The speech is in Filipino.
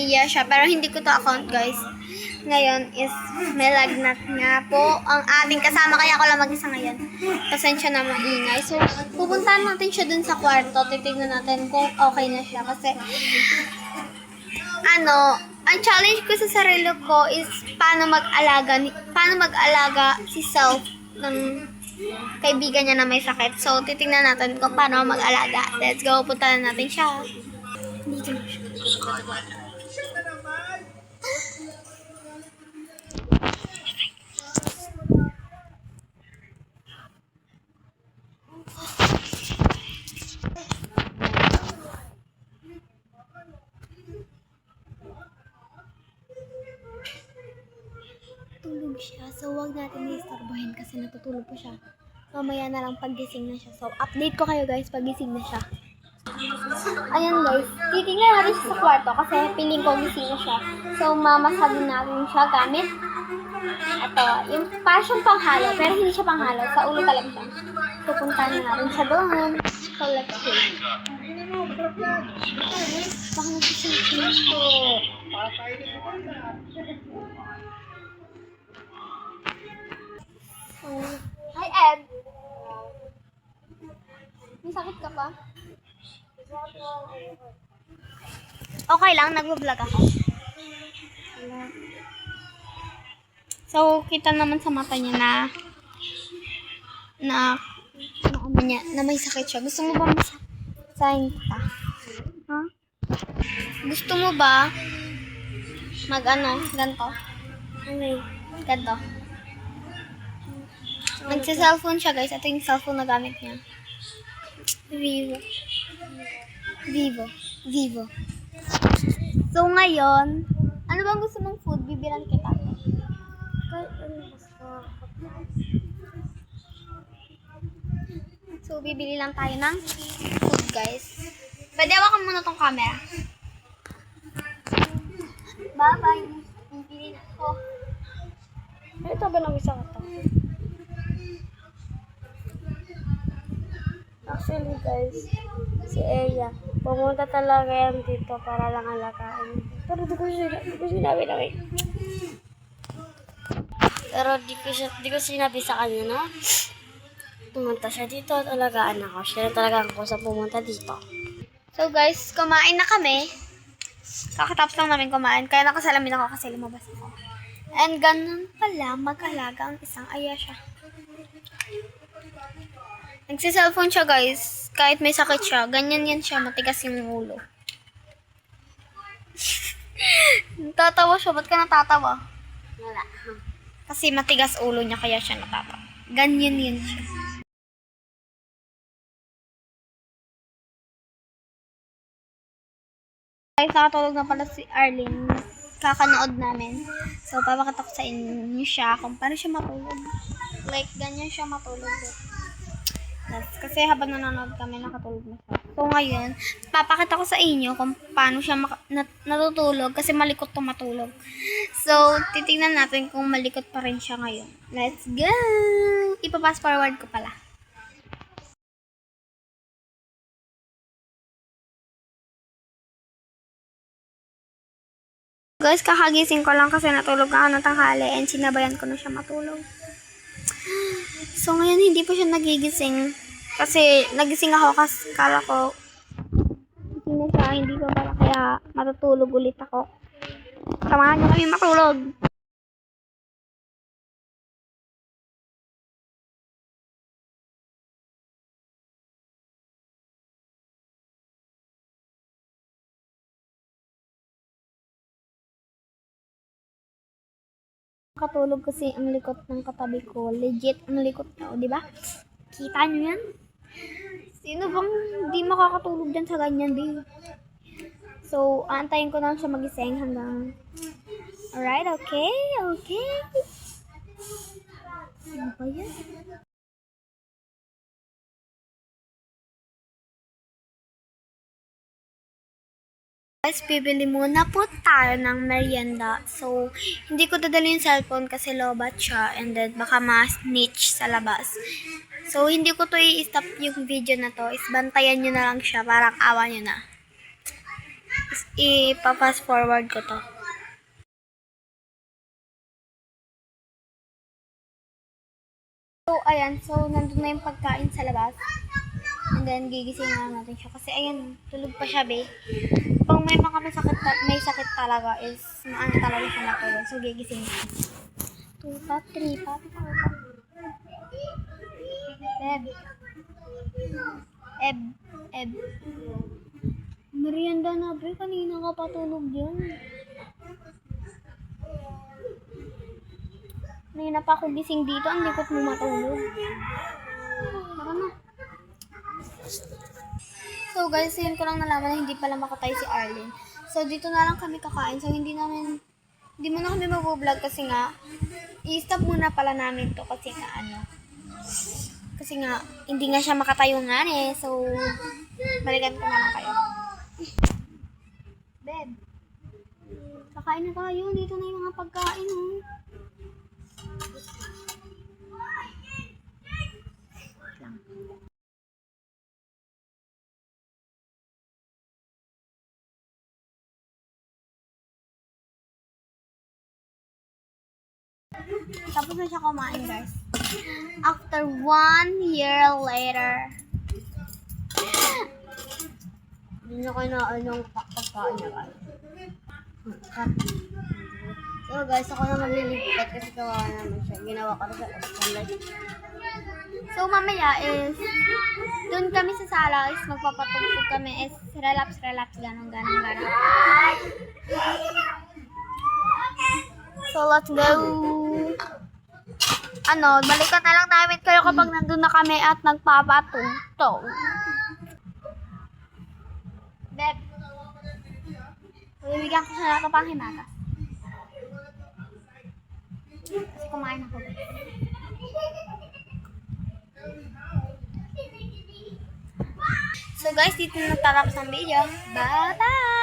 iya siya. Pero hindi ko to account, guys. Ngayon is may lagnat nga po ang ating kasama. Kaya ako lang mag-isa ngayon. Pasensya na maingay. So, pupuntahan natin siya dun sa kwarto. Titignan natin kung okay na siya. Kasi, ang challenge ko sa sarili ko is paano mag-alaga si self ng kaibigan niya na may sakit. So, titingnan natin kung paano mag-alaga. Let's go, puntahan natin siya. Dito na siya. Tulog siya. So, wag natin i-istorbohin kasi natutulog pa siya. Mamaya na lang paggising na siya. So, update ko kayo guys paggising na siya. Ayan guys, titignan natin siya sa kwarto kasi piling ko gising na siya. So, mamasagin natin siya gamit ito, yung parang siyang panghalo, pero hindi siya panghalo. Sa ulo talaga siya. Pupuntahan na natin siya doon. So, let's see. Baka nagsisilip ko. Hi, Ed. May sakit ka pa? Okay lang, nag-vlog ako. So, kita naman sa mata niya na may sakit siya. Gusto mo ba masahin kita? Ha? Gusto mo ba ganito? Ganito. Nagsa-cellphone siya guys. Ito yung cellphone na gamit niya. Vivo. So ngayon, ano bang gusto mong food? Bibilan kita. So bibili lang tayo ng food guys. Pwede hawakan muna tong camera. Bye-bye. Bibili na ako. Ito ba lang isang ito? Actually guys, si Eya, pumunta talaga yan dito para lang alagaan. Pero di ko sinabi na may. Pero di ko sinabi sa kanya na pumunta siya dito at alagaan ako. Siya na talaga ako sa pumunta dito. So guys, kumain na kami. Kakatapos lang namin kumain. Kaya nakasalamin ako kasi lumabas ako. And ganun pala mag-alaga ang isang ayasya. Nagsi-cellphone siya guys. Kahit may sakit siya. Ganyan yan siya. Matigas yung ulo. Natatawa siya. Ba't ka natatawa? Wala. Kasi matigas ulo niya kaya siya natatawa. Ganyan yan siya. Guys, nakatulog na pala si Arlene. Kakanood namin. So, papakita ko sa inyo siya kung paano siya matulog. Like, ganyan siya matulog. Kasi habang nanonood kami, nakatulog na siya. So, ngayon, papakita ko sa inyo kung paano siya natutulog kasi malikot to matulog. So, titingnan natin kung malikot pa rin siya ngayon. Let's go! Ipa-fast forward ko pala. Guys, kakagising ko lang kasi natulog ako ng tanghali and sinabayan ko na siya matulog. So, ngayon hindi pa siya nagigising. Kasi, nagising ako kasi kala ko gising na siya, hindi pa pala kaya matutulog ulit ako. Samahan niyo kami matulog. Katulog kasi ang likot ng katabi ko. Legit ang likot na, di ba? Kita niyo yan? Sino bang di makakatulog dyan sa ganyan, di? So, aantayin ko lang siya magising hanggang... Alright, okay. Ano ba yan? Guys, bibili muna po tayo ng merienda. So, hindi ko dadali yung cellphone kasi lobat siya and then baka ma-snitch sa labas. So, hindi ko to i-stop yung video na to. Isbantayan nyo na lang siya. Parang awa nyo na. Ipa-fast forward ko to. So, ayan. So, nandun na yung pagkain sa labas. And then, gigising na natin siya. Kasi, ayan, tulog pa siya, be. Pag may mga may sakit talaga is, maano talaga siya matulog. So, gigising na. 2 pop, 3 pop, 4 pop. Eb. Eb. Eb. Merienda na, be. Kanina ka patulog yun. Kanina pa ako gising dito. Ang likot mo matulog. Tara na. So guys, yun ko lang nalaman na hindi pala makatay si Arlene. So dito na lang kami kakain. So hindi mo na kami mag-vlog kasi nga, i-stop muna pala namin to kasi nga hindi nga siya makatayo nga eh. So, balikan ko na lang kayo. Beb, kakain na tayo. Dito na yung mga pagkain oh. Tapos na siya kumain, guys. After 1 year later. Hindi na kayo na pagkain niya guys. So guys, ako na maglilipat kasi kawawa naman siya. Ginawa ko sa standard. So, mamaya is, doon kami sa sala is magpapatugtog kami is relax, ganon. So, let's go. Balikan na lang namin kayo kapag nandun na kami at nagpapatugtog. Beb, bibigyan ko siya na pang himagas. Kasi kumain ako. So guys, dito na natapos ang video. Bye-bye!